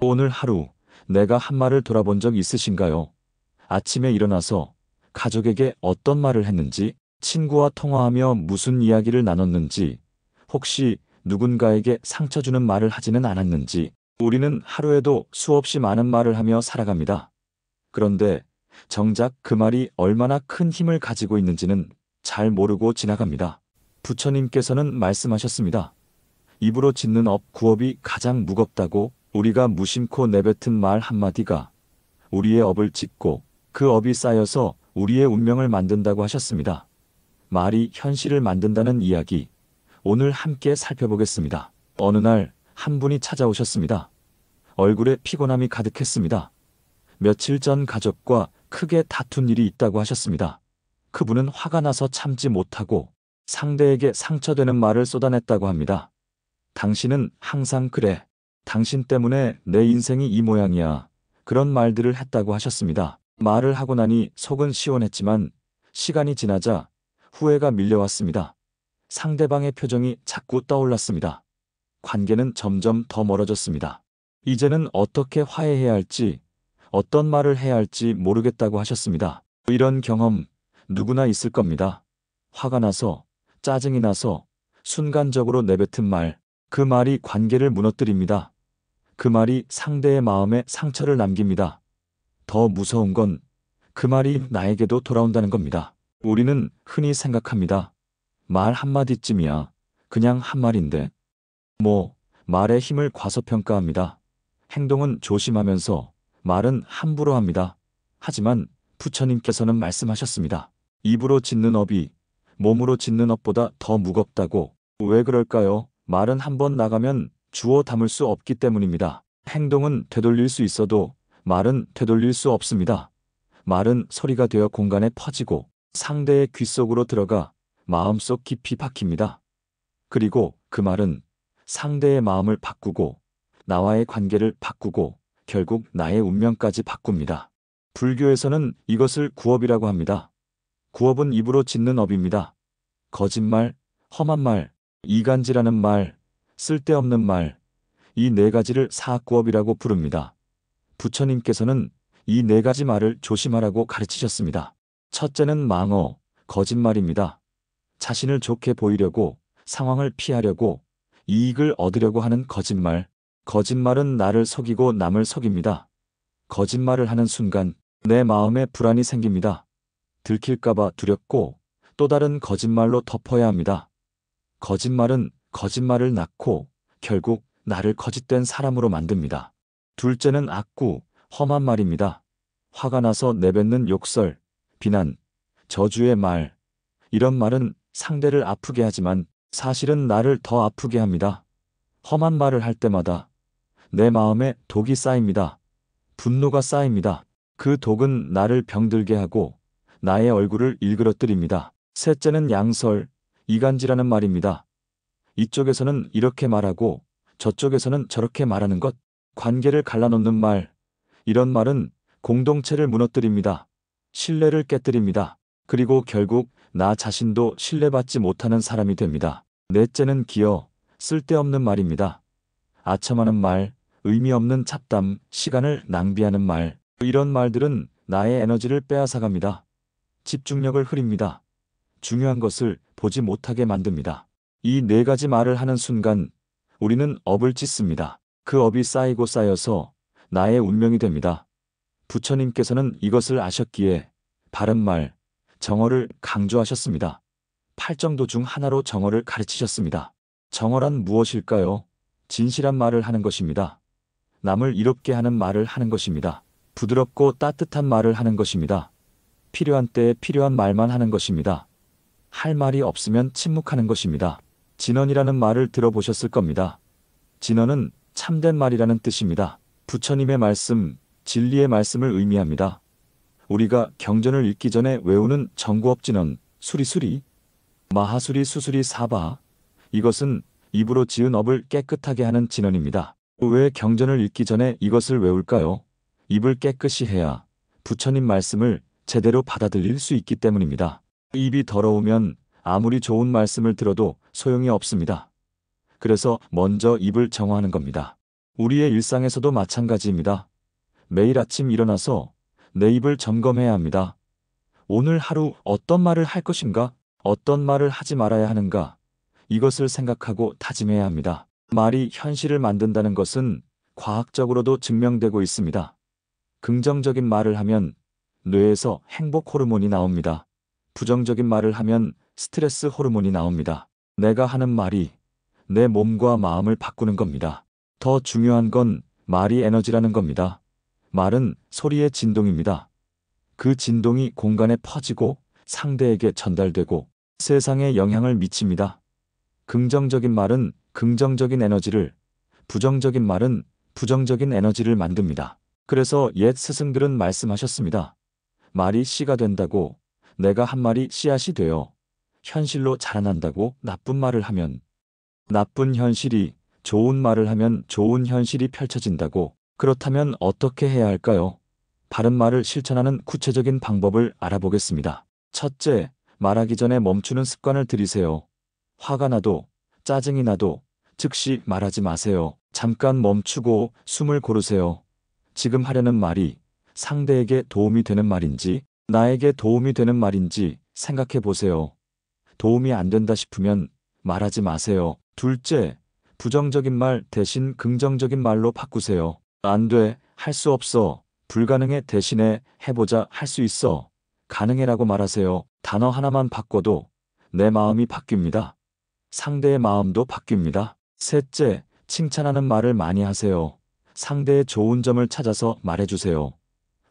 오늘 하루 내가 한 말을 돌아본 적 있으신가요? 아침에 일어나서 가족에게 어떤 말을 했는지, 친구와 통화하며 무슨 이야기를 나눴는지, 혹시 누군가에게 상처 주는 말을 하지는 않았는지. 우리는 하루에도 수없이 많은 말을 하며 살아갑니다. 그런데 정작 그 말이 얼마나 큰 힘을 가지고 있는지는 잘 모르고 지나갑니다. 부처님께서는 말씀하셨습니다. 입으로 짓는 업, 구업이 가장 무겁다고. 우리가 무심코 내뱉은 말 한마디가 우리의 업을 짓고 그 업이 쌓여서 우리의 운명을 만든다고 하셨습니다. 말이 현실을 만든다는 이야기, 오늘 함께 살펴보겠습니다. 어느 날 한 분이 찾아오셨습니다. 얼굴에 피곤함이 가득했습니다. 며칠 전 가족과 크게 다툰 일이 있다고 하셨습니다. 그분은 화가 나서 참지 못하고 상대에게 상처되는 말을 쏟아냈다고 합니다. 당신은 항상 그래. 당신 때문에 내 인생이 이 모양이야. 그런 말들을 했다고 하셨습니다. 말을 하고 나니 속은 시원했지만 시간이 지나자 후회가 밀려왔습니다. 상대방의 표정이 자꾸 떠올랐습니다. 관계는 점점 더 멀어졌습니다. 이제는 어떻게 화해해야 할지, 어떤 말을 해야 할지 모르겠다고 하셨습니다. 이런 경험 누구나 있을 겁니다. 화가 나서, 짜증이 나서 순간적으로 내뱉은 말, 그 말이 관계를 무너뜨립니다. 그 말이 상대의 마음에 상처를 남깁니다. 더 무서운 건 그 말이 나에게도 돌아온다는 겁니다. 우리는 흔히 생각합니다. 말 한마디쯤이야. 그냥 한 말인데. 말의 힘을 과소평가합니다. 행동은 조심하면서 말은 함부로 합니다. 하지만 부처님께서는 말씀하셨습니다. 입으로 짓는 업이 몸으로 짓는 업보다 더 무겁다고. 왜 그럴까요? 말은 한번 나가면 주워 담을 수 없기 때문입니다. 행동은 되돌릴 수 있어도 말은 되돌릴 수 없습니다. 말은 소리가 되어 공간에 퍼지고 상대의 귀 속으로 들어가 마음속 깊이 박힙니다. 그리고 그 말은 상대의 마음을 바꾸고 나와의 관계를 바꾸고 결국 나의 운명까지 바꿉니다. 불교에서는 이것을 구업이라고 합니다. 구업은 입으로 짓는 업입니다. 거짓말, 험한 말, 이간질하는 말, 쓸데없는 말, 이 네 가지를 사구업이라고 부릅니다. 부처님께서는 이 네 가지 말을 조심하라고 가르치셨습니다. 첫째는 망어, 거짓말입니다. 자신을 좋게 보이려고, 상황을 피하려고, 이익을 얻으려고 하는 거짓말. 거짓말은 나를 속이고 남을 속입니다. 거짓말을 하는 순간 내 마음에 불안이 생깁니다. 들킬까봐 두렵고 또 다른 거짓말로 덮어야 합니다. 거짓말은 거짓말을 낳고 결국 나를 거짓된 사람으로 만듭니다. 둘째는 악구, 험한 말입니다. 화가 나서 내뱉는 욕설, 비난, 저주의 말. 이런 말은 상대를 아프게 하지만 사실은 나를 더 아프게 합니다. 험한 말을 할 때마다 내 마음에 독이 쌓입니다. 분노가 쌓입니다. 그 독은 나를 병들게 하고 나의 얼굴을 일그러뜨립니다. 셋째는 양설, 이간질하는 말입니다. 이쪽에서는 이렇게 말하고 저쪽에서는 저렇게 말하는 것, 관계를 갈라놓는 말. 이런 말은 공동체를 무너뜨립니다. 신뢰를 깨뜨립니다. 그리고 결국 나 자신도 신뢰받지 못하는 사람이 됩니다. 넷째는 기어, 쓸데없는 말입니다. 아첨하는 말, 의미 없는 잡담, 시간을 낭비하는 말. 이런 말들은 나의 에너지를 빼앗아갑니다. 집중력을 흐립니다. 중요한 것을 보지 못하게 만듭니다. 이 네 가지 말을 하는 순간 우리는 업을 짓습니다. 그 업이 쌓이고 쌓여서 나의 운명이 됩니다. 부처님께서는 이것을 아셨기에 바른 말, 정어를 강조하셨습니다. 팔정도 중 하나로 정어를 가르치셨습니다. 정어란 무엇일까요? 진실한 말을 하는 것입니다. 남을 이롭게 하는 말을 하는 것입니다. 부드럽고 따뜻한 말을 하는 것입니다. 필요한 때에 필요한 말만 하는 것입니다. 할 말이 없으면 침묵하는 것입니다. 진언이라는 말을 들어보셨을 겁니다. 진언은 참된 말이라는 뜻입니다. 부처님의 말씀, 진리의 말씀을 의미합니다. 우리가 경전을 읽기 전에 외우는 정구업진언, 수리수리, 마하수리 수수리 사바, 이것은 입으로 지은 업을 깨끗하게 하는 진언입니다. 왜 경전을 읽기 전에 이것을 외울까요? 입을 깨끗이 해야 부처님 말씀을 제대로 받아들일 수 있기 때문입니다. 입이 더러우면 아무리 좋은 말씀을 들어도 소용이 없습니다. 그래서 먼저 입을 정화하는 겁니다. 우리의 일상에서도 마찬가지입니다. 매일 아침 일어나서 내 입을 점검해야 합니다. 오늘 하루 어떤 말을 할 것인가? 어떤 말을 하지 말아야 하는가? 이것을 생각하고 다짐해야 합니다. 말이 현실을 만든다는 것은 과학적으로도 증명되고 있습니다. 긍정적인 말을 하면 뇌에서 행복 호르몬이 나옵니다. 부정적인 말을 하면 스트레스 호르몬이 나옵니다. 내가 하는 말이 내 몸과 마음을 바꾸는 겁니다. 더 중요한 건 말이 에너지라는 겁니다. 말은 소리의 진동입니다. 그 진동이 공간에 퍼지고 상대에게 전달되고 세상에 영향을 미칩니다. 긍정적인 말은 긍정적인 에너지를, 부정적인 말은 부정적인 에너지를 만듭니다. 그래서 옛 스승들은 말씀하셨습니다. 말이 씨가 된다고, 내가 한 말이 씨앗이 되어 현실로 자라난다고. 나쁜 말을 하면 나쁜 현실이, 좋은 말을 하면 좋은 현실이 펼쳐진다고. 그렇다면 어떻게 해야 할까요? 바른 말을 실천하는 구체적인 방법을 알아보겠습니다. 첫째, 말하기 전에 멈추는 습관을 들이세요. 화가 나도, 짜증이 나도 즉시 말하지 마세요. 잠깐 멈추고 숨을 고르세요. 지금 하려는 말이 상대에게 도움이 되는 말인지, 나에게 도움이 되는 말인지 생각해 보세요. 도움이 안 된다 싶으면 말하지 마세요. 둘째, 부정적인 말 대신 긍정적인 말로 바꾸세요. 안 돼, 할 수 없어, 불가능해 대신에 해보자, 할 수 있어, 가능해라고 말하세요. 단어 하나만 바꿔도 내 마음이 바뀝니다. 상대의 마음도 바뀝니다. 셋째, 칭찬하는 말을 많이 하세요. 상대의 좋은 점을 찾아서 말해주세요.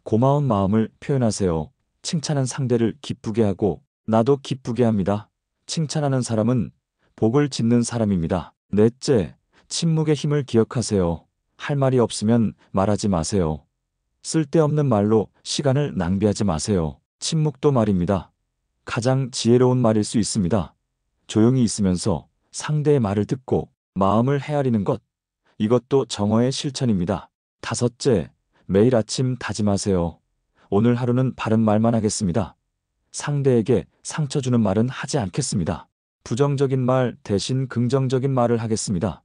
고마운 마음을 표현하세요. 칭찬은 상대를 기쁘게 하고 나도 기쁘게 합니다. 칭찬하는 사람은 복을 짓는 사람입니다. 넷째, 침묵의 힘을 기억하세요. 할 말이 없으면 말하지 마세요. 쓸데없는 말로 시간을 낭비하지 마세요. 침묵도 말입니다. 가장 지혜로운 말일 수 있습니다. 조용히 있으면서 상대의 말을 듣고 마음을 헤아리는 것, 이것도 정어의 실천입니다. 다섯째, 매일 아침 다짐하세요. 오늘 하루는 바른 말만 하겠습니다. 상대에게 상처 주는 말은 하지 않겠습니다. 부정적인 말 대신 긍정적인 말을 하겠습니다.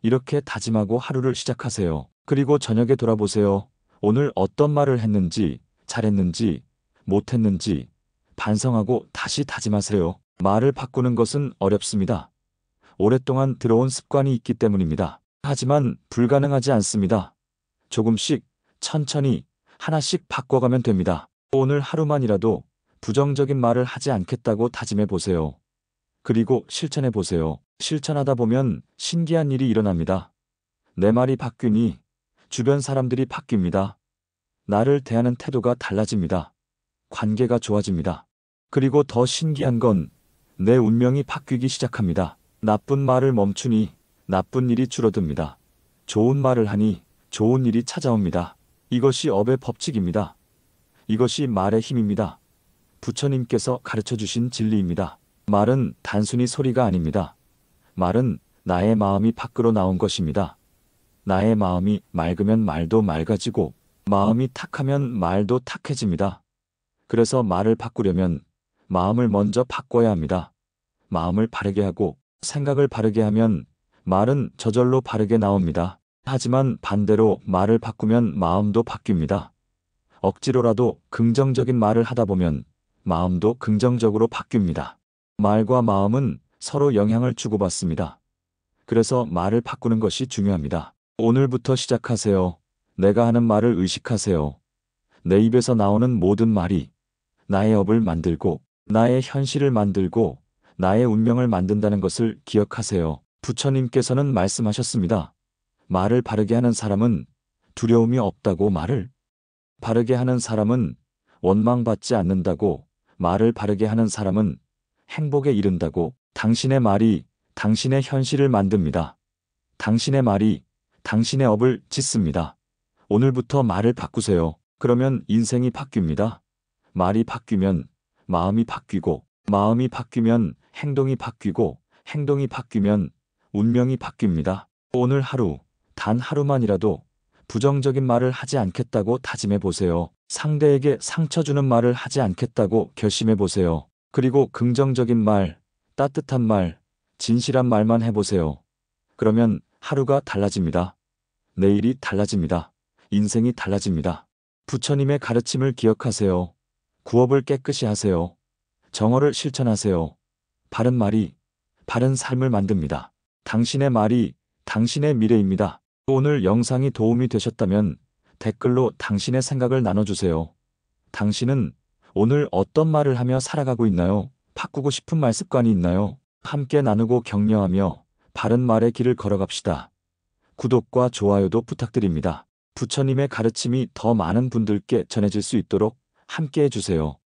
이렇게 다짐하고 하루를 시작하세요. 그리고 저녁에 돌아보세요. 오늘 어떤 말을 했는지, 잘했는지, 못했는지 반성하고 다시 다짐하세요. 말을 바꾸는 것은 어렵습니다. 오랫동안 들어온 습관이 있기 때문입니다. 하지만 불가능하지 않습니다. 조금씩, 천천히, 하나씩 바꿔가면 됩니다. 오늘 하루만이라도 부정적인 말을 하지 않겠다고 다짐해 보세요. 그리고 실천해 보세요. 실천하다 보면 신기한 일이 일어납니다. 내 말이 바뀌니 주변 사람들이 바뀝니다. 나를 대하는 태도가 달라집니다. 관계가 좋아집니다. 그리고 더 신기한 건 내 운명이 바뀌기 시작합니다. 나쁜 말을 멈추니 나쁜 일이 줄어듭니다. 좋은 말을 하니 좋은 일이 찾아옵니다. 이것이 업의 법칙입니다. 이것이 말의 힘입니다. 부처님께서 가르쳐 주신 진리입니다. 말은 단순히 소리가 아닙니다. 말은 나의 마음이 밖으로 나온 것입니다. 나의 마음이 맑으면 말도 맑아지고 마음이 탁하면 말도 탁해집니다. 그래서 말을 바꾸려면 마음을 먼저 바꿔야 합니다. 마음을 바르게 하고 생각을 바르게 하면 말은 저절로 바르게 나옵니다. 하지만 반대로 말을 바꾸면 마음도 바뀝니다. 억지로라도 긍정적인 말을 하다 보면 마음도 긍정적으로 바뀝니다. 말과 마음은 서로 영향을 주고받습니다. 그래서 말을 바꾸는 것이 중요합니다. 오늘부터 시작하세요. 내가 하는 말을 의식하세요. 내 입에서 나오는 모든 말이 나의 업을 만들고 나의 현실을 만들고 나의 운명을 만든다는 것을 기억하세요. 부처님께서는 말씀하셨습니다. 말을 바르게 하는 사람은 두려움이 없다고. 말을 바르게 하는 사람은 원망받지 않는다고. 말을 바르게 하는 사람은 행복에 이른다고. 당신의 말이 당신의 현실을 만듭니다. 당신의 말이 당신의 업을 짓습니다. 오늘부터 말을 바꾸세요. 그러면 인생이 바뀝니다. 말이 바뀌면 마음이 바뀌고, 마음이 바뀌면 행동이 바뀌고, 행동이 바뀌면 운명이 바뀝니다. 오늘 하루, 단 하루만이라도 부정적인 말을 하지 않겠다고 다짐해 보세요. 상대에게 상처 주는 말을 하지 않겠다고 결심해 보세요. 그리고 긍정적인 말, 따뜻한 말, 진실한 말만 해보세요. 그러면 하루가 달라집니다. 내일이 달라집니다. 인생이 달라집니다. 부처님의 가르침을 기억하세요. 구업을 깨끗이 하세요. 정어를 실천하세요. 바른 말이 바른 삶을 만듭니다. 당신의 말이 당신의 미래입니다. 오늘 영상이 도움이 되셨다면 댓글로 당신의 생각을 나눠주세요. 당신은 오늘 어떤 말을 하며 살아가고 있나요? 바꾸고 싶은 말 습관이 있나요? 함께 나누고 격려하며 바른 말의 길을 걸어갑시다. 구독과 좋아요도 부탁드립니다. 부처님의 가르침이 더 많은 분들께 전해질 수 있도록 함께 해주세요.